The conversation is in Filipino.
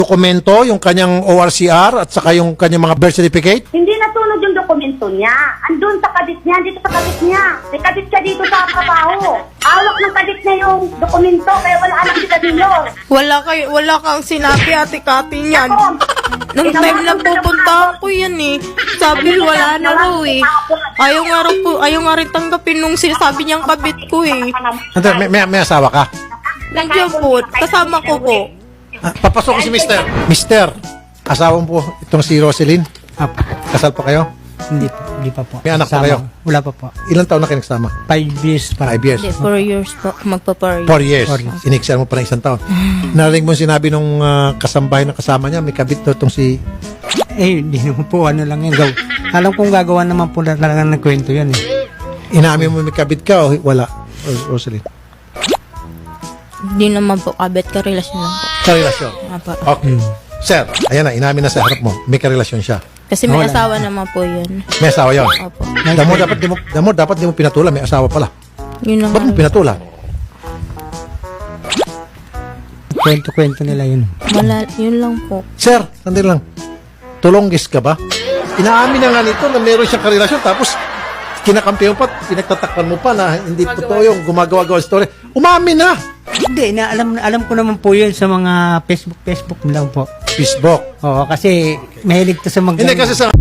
dokumento, yung kanyang ORCR at saka yung kanyang mga birth certificate? Hindi natunog yung dokumento niya. Andun sa kabit niya, dito sa kabit niya. May kabit siya dito sa trabaho. Hawak ng kabit niya yung dokumento, kaya wala alam si Cadillo. Wala kang sinabi, Ate Cathy niyan. Nung time na pupunta ako yan eh. Sabi wala na raw eh. Ayaw nga rin tanggapin nung sinasabi niyang kabit ko eh. May asawa ka? Nandiyan po, kasama ko po. Papasok ko si Mister. Mister, asawa mo po itong si Roselyn? Apo. Kasal pa kayo? Hindi pa po. May anak pa Kasama. kayo? Wala pa po. Ilang taon na kayo nagsama? 5 years pa. 5 years. Hindi, 4 years po. Magpa 4 years. 4 years. 4 years. Iniksyan mo pa ng isang taon. Narinig mo sinabi nung kasambahay na kasama niya, may kabit daw itong si... Hindi naman po. Ano lang yan. Alam kong gagawa naman po talaga ng kwento yan eh. Inamin mo may kabit ka o wala? Roselyn? Hindi naman po kabit, karelasyon lang po. Karelasyon. Apo. Okay. Sir, ayan na, inamin na sa harap mo. May karelasyon siya. Kasi may Wala. asawa naman po yun. May asawa yon. Opo. Dapat di mo pinatulan. May asawa pala. Yun Ba't mo naman. pinatulan? Kwento-kwento nila yun. Yun lang po. Sir, sandali lang. Tulonggis ka ba? Inaamin na nga nito na meron siyang karelasyon tapos kinakampiyon pa, pinagtatakpan mo pa na hindi totoo yung gumagawa-gawa story. Umamin na! Hindi, alam ko naman po yun sa mga Facebook lang po. Facebook. Oo, kasi mahilig to sa Hindi kasi sa